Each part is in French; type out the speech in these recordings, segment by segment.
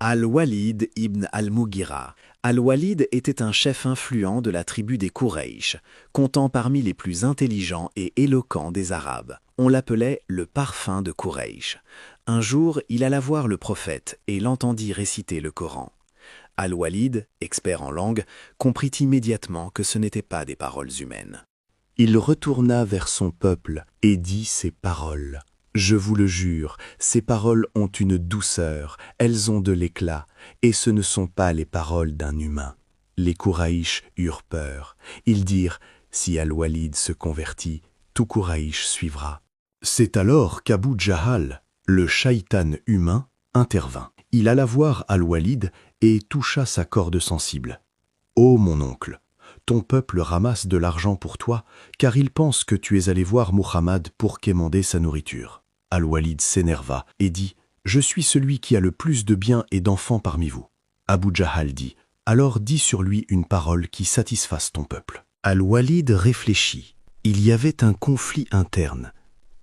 Al-Walid ibn al-Mughira. Al-Walid était un chef influent de la tribu des Quraysh, comptant parmi les plus intelligents et éloquents des Arabes. On l'appelait le parfum de Quraysh. Un jour, il alla voir le prophète et l'entendit réciter le Coran. Al-Walid, expert en langue, comprit immédiatement que ce n'étaient pas des paroles humaines. Il retourna vers son peuple et dit ces paroles. Je vous le jure, ces paroles ont une douceur, elles ont de l'éclat, et ce ne sont pas les paroles d'un humain. Les Quraïsh eurent peur. Ils dirent, si Al-Walid se convertit, tout Quraïsh suivra. C'est alors qu'Abu Jahal, le shaïtan humain, intervint. Il alla voir Al-Walid et toucha sa corde sensible. « Ô mon oncle, ton peuple ramasse de l'argent pour toi, car il pense que tu es allé voir Muhammad pour quémander sa nourriture. » Al-Walid s'énerva et dit « Je suis celui qui a le plus de biens et d'enfants parmi vous. » Abu Jahal dit « Alors dis sur lui une parole qui satisfasse ton peuple. » Al-Walid réfléchit. Il y avait un conflit interne,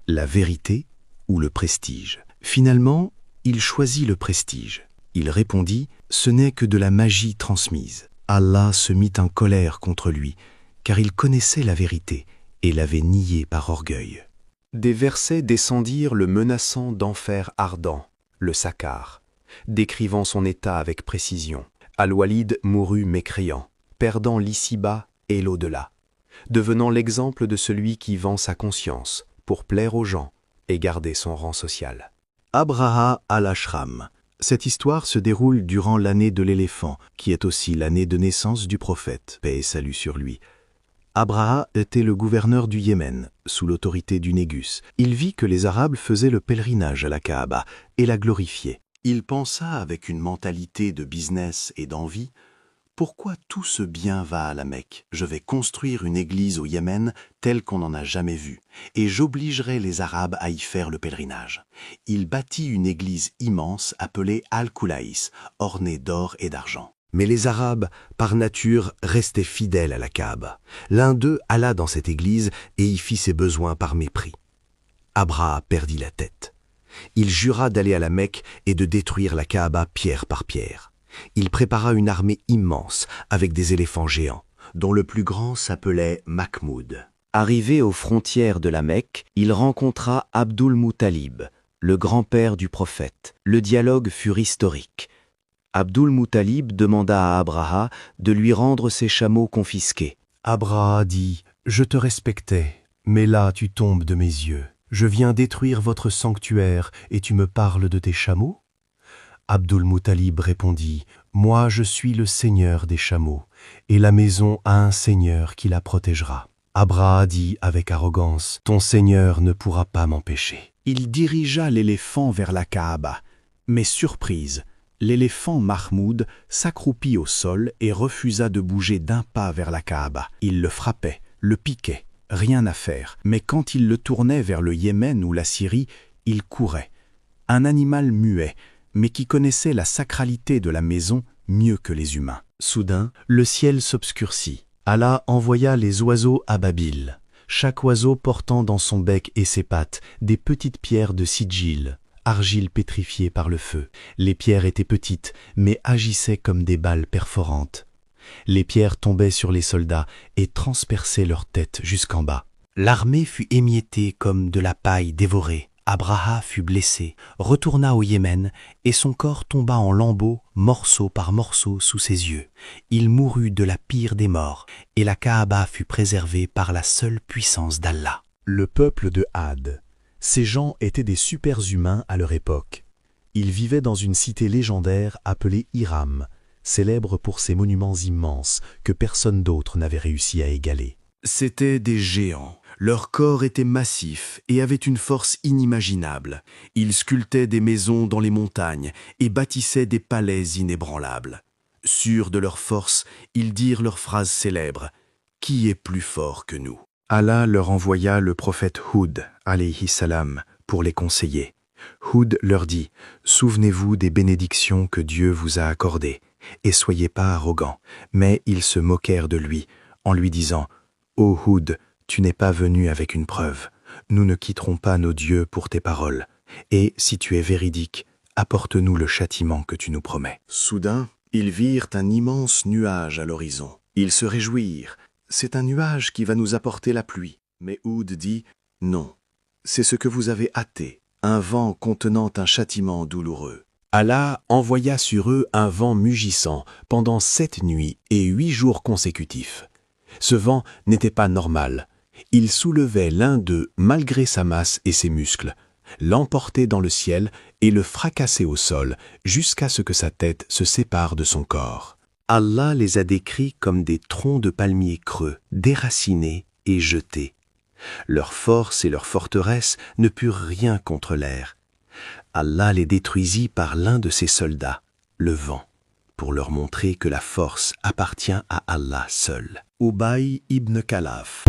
la vérité ou le prestige. Finalement, il choisit le prestige. Il répondit « Ce n'est que de la magie transmise. » Allah se mit en colère contre lui, car il connaissait la vérité et l'avait niée par orgueil. Des versets descendirent le menaçant d'enfer ardent, le Sakar, décrivant son état avec précision. Al-Walid mourut mécréant, perdant l'ici-bas et l'au-delà, devenant l'exemple de celui qui vend sa conscience pour plaire aux gens et garder son rang social. Abraha al-Ashram. Cette histoire se déroule durant l'année de l'éléphant, qui est aussi l'année de naissance du prophète, paix et salut sur lui. Abraha était le gouverneur du Yémen, sous l'autorité du Négus. Il vit que les Arabes faisaient le pèlerinage à la Kaaba et la glorifiaient. Il pensa avec une mentalité de business et d'envie « Pourquoi tout ce bien va à la Mecque? Je vais construire une église au Yémen telle qu'on n'en a jamais vue, et j'obligerai les Arabes à y faire le pèlerinage. » Il bâtit une église immense appelée Al-Kulaïs, ornée d'or et d'argent. Mais les Arabes, par nature, restaient fidèles à la Kaaba. L'un d'eux alla dans cette église et y fit ses besoins par mépris. Abraha perdit la tête. Il jura d'aller à la Mecque et de détruire la Kaaba pierre par pierre. Il prépara une armée immense avec des éléphants géants, dont le plus grand s'appelait Mahmoud. Arrivé aux frontières de la Mecque, il rencontra Abdul-Muttalib, le grand-père du prophète. Le dialogue fut historique. Abdul-Muttalib demanda à Abraha de lui rendre ses chameaux confisqués. Abraha dit « Je te respectais, mais là tu tombes de mes yeux. Je viens détruire votre sanctuaire et tu me parles de tes chameaux ?» Abdul-Muttalib répondit « Moi je suis le seigneur des chameaux, et la maison a un seigneur qui la protégera. » Abraha dit avec arrogance « Ton seigneur ne pourra pas m'empêcher. » Il dirigea l'éléphant vers la Kaaba, mais surprise, l'éléphant Mahmoud s'accroupit au sol et refusa de bouger d'un pas vers la Kaaba. Il le frappait, le piquait, rien à faire. Mais quand il le tournait vers le Yémen ou la Syrie, il courait. Un animal muet, mais qui connaissait la sacralité de la maison mieux que les humains. Soudain, le ciel s'obscurcit. Allah envoya les oiseaux ababiles, chaque oiseau portant dans son bec et ses pattes des petites pierres de sijil, argile pétrifiée par le feu. Les pierres étaient petites, mais agissaient comme des balles perforantes. Les pierres tombaient sur les soldats et transperçaient leurs têtes jusqu'en bas. L'armée fut émiettée comme de la paille dévorée. Abraha fut blessé, retourna au Yémen, et son corps tomba en lambeaux, morceau par morceau, sous ses yeux. Il mourut de la pire des morts, et la Kaaba fut préservée par la seule puissance d'Allah. Le peuple de Had. Ces gens étaient des super-humains à leur époque. Ils vivaient dans une cité légendaire appelée Hiram, célèbre pour ses monuments immenses que personne d'autre n'avait réussi à égaler. C'étaient des géants. Leur corps était massif et avait une force inimaginable. Ils sculptaient des maisons dans les montagnes et bâtissaient des palais inébranlables. Sûrs de leur force, ils dirent leur phrase célèbre « Qui est plus fort que nous ?» Allah leur envoya le prophète Houd, alayhi salam, pour les conseiller. Houd leur dit « Souvenez-vous des bénédictions que Dieu vous a accordées, et soyez pas arrogants. » Mais ils se moquèrent de lui, en lui disant « Ô Houd, tu n'es pas venu avec une preuve. Nous ne quitterons pas nos dieux pour tes paroles. Et si tu es véridique, apporte-nous le châtiment que tu nous promets. Soudain, ils virent un immense nuage à l'horizon. Ils se réjouirent. C'est un nuage qui va nous apporter la pluie. Mais Houd dit, non, c'est ce que vous avez hâté, un vent contenant un châtiment douloureux. Allah envoya sur eux un vent mugissant pendant 7 nuits et 8 jours consécutifs. Ce vent n'était pas normal. Il soulevait l'un d'eux malgré sa masse et ses muscles, l'emportait dans le ciel et le fracassait au sol jusqu'à ce que sa tête se sépare de son corps. Allah les a décrits comme des troncs de palmiers creux, déracinés et jetés. Leur force et leur forteresse ne purent rien contre l'air. Allah les détruisit par l'un de ses soldats, le vent, pour leur montrer que la force appartient à Allah seul. Ubay ibn Khalaf.